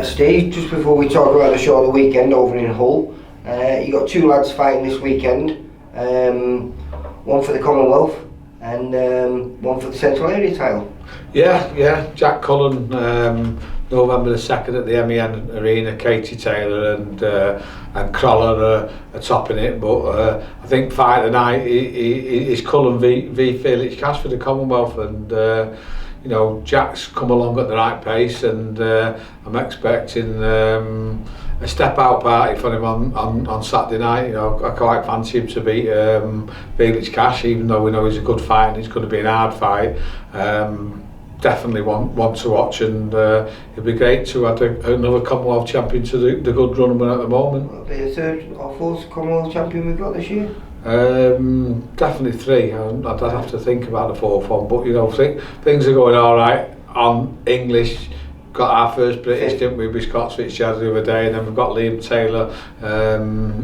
Steve, just before we talk about the show of the weekend over in Hull, you got two lads fighting this weekend, one for the Commonwealth and one for the Central Area title. Yeah, Jack Cullen, November the 2nd at the MEN Arena. Katie Taylor and Crawler are topping it, but I think fight tonight is Cullen v Felix Cash for the Commonwealth, and you know, Jack's come along at the right pace, and I'm expecting a step out party for him on Saturday night. You know, I quite fancy him to beat Felix Cash, even though we know he's a good fight and it's going to be an hard fight. Definitely want to watch, and it'd be great to add another Commonwealth champion to the good run we're at the moment. Will it be the third or fourth Commonwealth champion we've got this year? Definitely three. I'd have to think about the fourth one, but you know, things are going all right on English. Got our first British, didn't we, with Scott Fitzgerald the other day, and then we've got Liam Taylor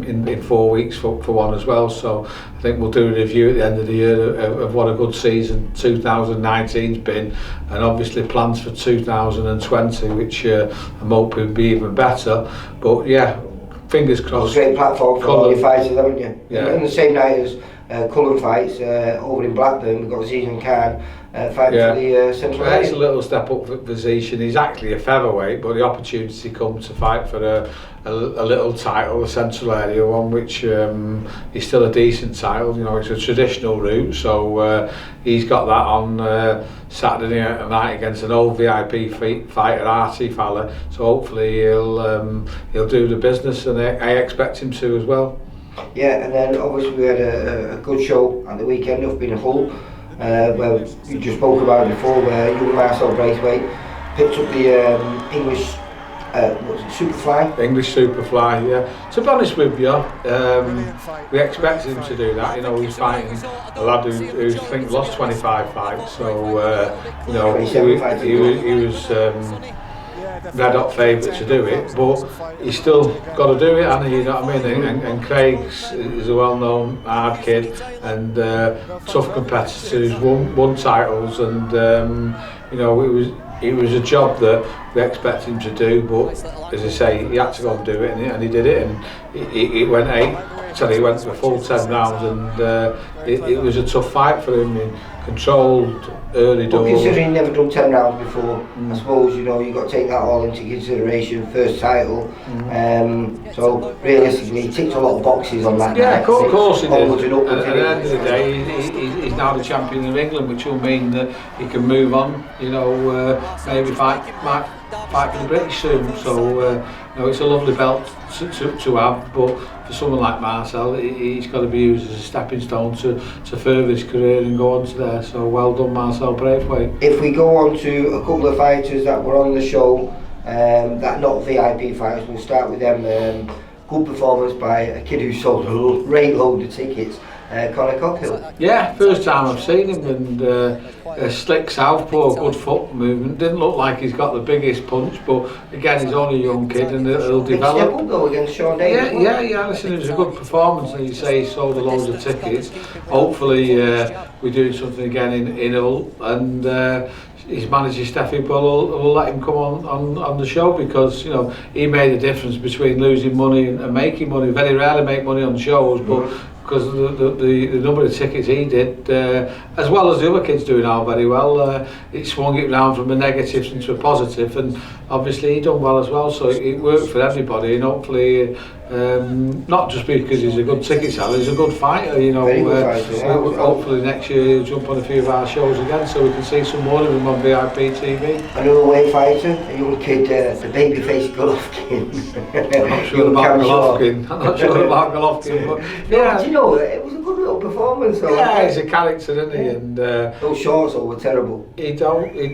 in 4 weeks for one as well. So I think we'll do a review at the end of the year of what a good season 2019's been, and obviously plans for 2020, which I'm hoping will be even better. But yeah, fingers crossed. Great platform for all your fighters, haven't you? Yeah. And the same night as Cullen fights over in Blackburn, we've got Zeeshan Khan fighting for the Central Area. It's a little step up for Zeeshan. He's actually a featherweight, but the opportunity comes to fight for a little title, a Central Area one, which is still a decent title. You know, it's a traditional route, so he's got that on Saturday night against an old VIP fighter, Artie fella. So hopefully he'll do the business, and I expect him to as well. Yeah, and then obviously we had a good show at the weekend up in Hull, where we just spoke about it before, where young Marcel Braithwaite picked up the English Superfly? English Superfly, yeah. To be honest with you, we expected him to do that. You know, he's fighting a lad who's I think lost 25 fights, so you know, he was red hot favourite to do it, but he's still got to do it, and you know what I mean. And Craig is a well-known hard kid and tough competitor who's won titles, and you know, it was a job that we expected him to do, but as I say, he had to go and do it, and he did it, and it went 8. So he went for a full 10 rounds, and it was a tough fight for him. In controlled early doors. But considering he'd never done 10 rounds before, I suppose, you know, you've got to take that all into consideration. First title, so realistically, he ticked a lot of boxes on that. Yeah, of course he did. And at the end of the day, he's now the champion of England, which will mean that he can move on. You know, maybe fight for the British soon. So you know, it's a lovely belt to have, but for someone like Marcel, he's got to be used as a stepping stone to further his career and go on to there. So well done, Marcel Braithwaite. If we go on to a couple of fighters that were on the show, that not VIP fighters, we'll start with them. Good performance by a kid who sold a great load of tickets, Conor Cockhill. Yeah, first time I've seen him, and a slick southpaw, good foot movement. Didn't look like he's got the biggest punch, but again, he's only a young kid and he'll develop. Step up though against Sean Davis. Yeah. Listen, it was a good performance, and you say he sold a load of tickets. Hopefully, we're doing something again in Hull, and his manager Steffi Bull will let him come on the show, because you know, he made a difference between losing money and making money. Very rarely make money on shows, but because the number of tickets he did, as well as the other kids doing all very well, it swung it round from a negative into a positive, and obviously he done well as well, so it worked for everybody, and hopefully not just because he's a good ticket seller, he's a good fighter, you know. Hopefully next year he'll jump on a few of our shows again, so we can see some more of him on VIP TV. Another weight fighter, a young kid, the babyface Golovkin. I'm not sure about Golovkin, but yeah. Do you know, it was a good little performance. Yeah, he's a character, isn't he? And those shorts were terrible.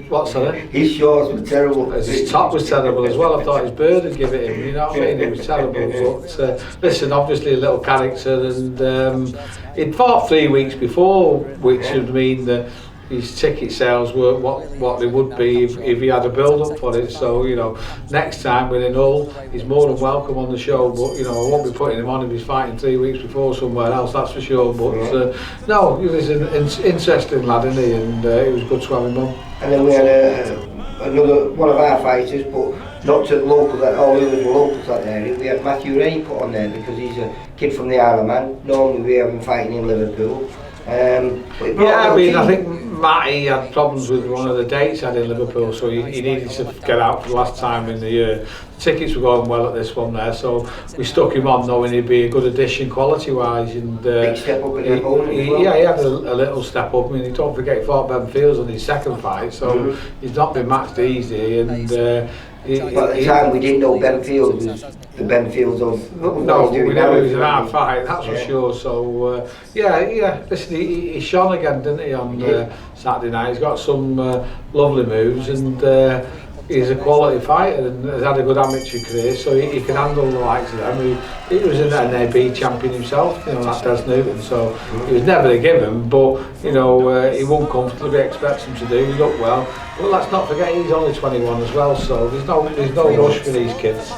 What's that? His shorts were terrible. His top was terrible as well. I thought his bird would give it him, you know what I mean? It was terrible. But listen, obviously a little character, and he'd fought 3 weeks before, which would mean that his ticket sales were what they would be if he had a build up for it. So you know, next time we're in Hull, he's more than welcome on the show. But you know, I won't be putting him on if he's fighting 3 weeks before somewhere else, that's for sure. But no, he's an interesting lad, isn't he? And it was good to have him on. And then we had another one of our fighters, but not to local, that all the others were locals that area. We had Matthew Ray put on there because he's a kid from the Isle of Man. Normally we have him fighting in Liverpool. Yeah, I mean, I think Matty had problems with one of the dates had in Liverpool, so he needed to get out for the last time in the year. The tickets were going well at this one there, so we stuck him on knowing he'd be a good addition quality-wise. And big step up in the opponent as well. Yeah, he had a little step up. I mean, don't forget he fought Ben Fields on his second fight, so he's not been matched easy. And but at the time we didn't know Ben Fields was the Ben Fields of no, we knew it was an hard fight, that's for sure. So yeah, listen, he shone again, didn't he, on Saturday night. He's got some lovely moves, and he's a quality fighter and has had a good amateur career, so he can handle the likes of them. He was an NAB champion himself, that Des Newton, so he was never a given, but he won comfortably, expects him to do. He looked well, but let's not forget he's only 21 as well, so there's no rush for these kids.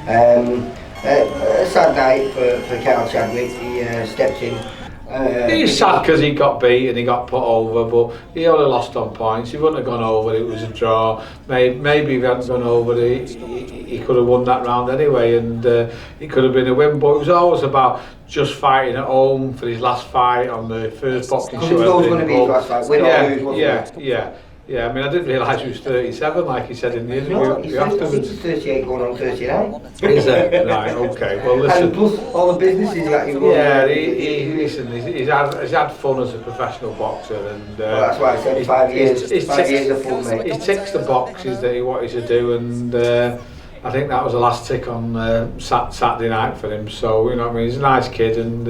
A sad night for Carl Chadwick. He stepped in. He's sad because he got beat and he got put over, but he only lost on points. He wouldn't have gone over, it was a draw. Maybe if he hadn't gone over, he could have won that round anyway, and it could have been a win. But it was always about just fighting at home for his last fight on the first boxing show. It was always going to be his last fight, win or lose, wasn't it? Yeah, I mean, I didn't realise he was 37, like he said in the interview. He's 38 going on 39. Is it? Right, okay. Well, listen. And plus all the businesses that he's listen, he's had fun as a professional boxer, and well, that's why I said 5 years. 5 years of fun, mate. He ticks the boxes that he wanted to do, and I think that was the last tick on Saturday night for him. So I mean, he's a nice kid, and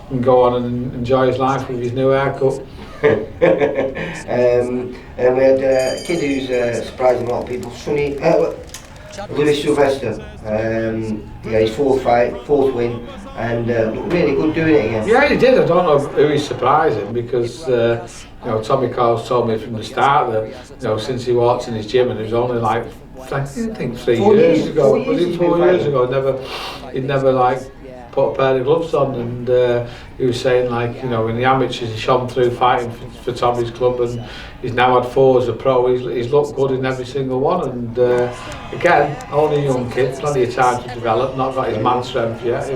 can go on and enjoy his life with his new haircut. And we had a kid who's surprising a lot of people, Lewis Sylvester. His fourth win, and looked really good doing it again. Yeah, he did. I don't know who he's surprising because Tommy Carl's told me from the start that since he walked in his gym, and it was only like I think 3 years ago. Was it 4 years ago? He'd never like put a pair of gloves on, and he was saying in the amateurs he shone through fighting for Tommy's club, and he's now had 4 as a pro. He's looked good in every single one, and again, only a young kid, plenty of time to develop, not got his man strength yet.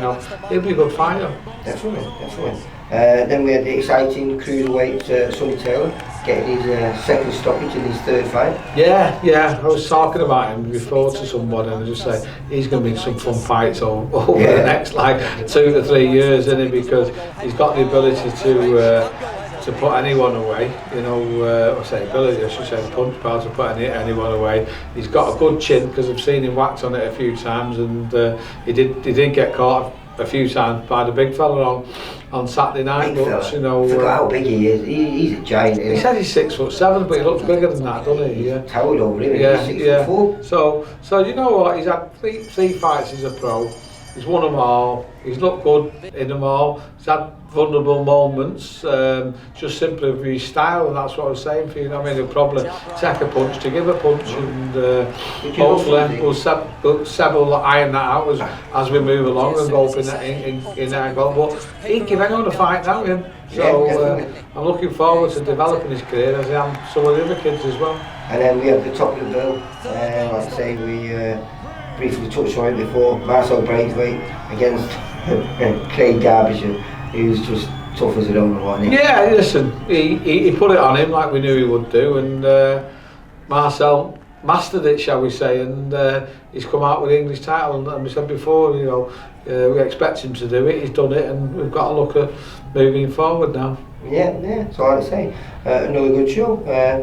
He'll be a good fighter. Definitely. Then we had the exciting cruiserweight Sonny Taylor getting his second stoppage in his third fight. Yeah. I was talking about him before to someone, and I just said he's going to be some fun fights over the next 2 to 3 years, isn't he? Because he's got the ability to put anyone away. I should say the punch power to put anyone away. He's got a good chin because I've seen him whacked on it a few times, and he did get caught a few times by the big fella on Saturday night. But forgot how big he is. He's a giant. He said he's 6'7", but he looks bigger than that, doesn't he? Yeah. Towered over him. He's 6'4". So you know what? He's had three fights as a pro. He's won them all. He's looked good in them all. He's had vulnerable moments, just simply with his style, and that's what I was saying for you. He'll probably take a punch to give a punch, and hopefully Seb will iron that out as we move along and go up in that goal. But he can give anyone a fight now, him. So I'm looking forward to developing his career as I am some of the other kids as well. And then we have the top of the bill. Like I say, we briefly touched on it before. Marcel Braithwaite against Craig Derbyshire, who's just tough as a donut, wasn't he? Yeah, listen, he put it on him like we knew he would do, and Marcel mastered it, shall we say, and he's come out with the English title, and we said before, we expect him to do it. He's done it, and we've got to look at moving forward now. Yeah, so I'd say another good show.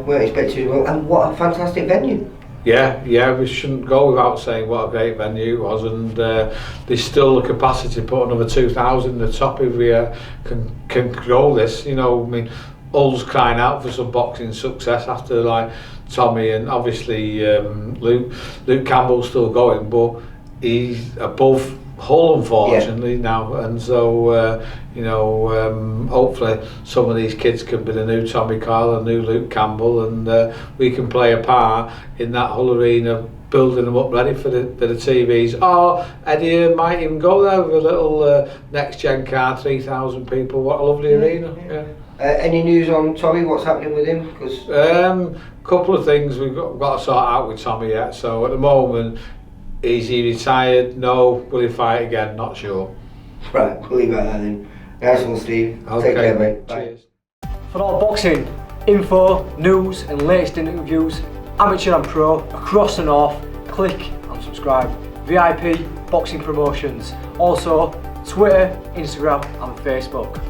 We're expecting well, and what a fantastic venue. Yeah, we shouldn't go without saying what a great venue it was, and there's still the capacity to put another 2,000 in the top if we can grow this. Hull's crying out for some boxing success after Tommy, and obviously Luke Campbell's still going, but he's above Hull unfortunately now, and so hopefully some of these kids can be the new Tommy Carl and new Luke Campbell, and we can play a part in that Hull arena, building them up ready for the TVs. Or Eddie might even go there with a little next gen car, 3,000 people. What a lovely arena. Yeah. Any news on Tommy? What's happening with him? Because couple of things we've got to sort out with Tommy yet. So at the moment, is he retired? No. Will he fight again? Not sure. Right, we'll leave it at that then. Nice one, Steve. Okay. Take care, mate. Bye. Cheers. For all boxing info, news and latest interviews, amateur and pro, across the north, click and subscribe. VIP Boxing Promotions. Also Twitter, Instagram and Facebook.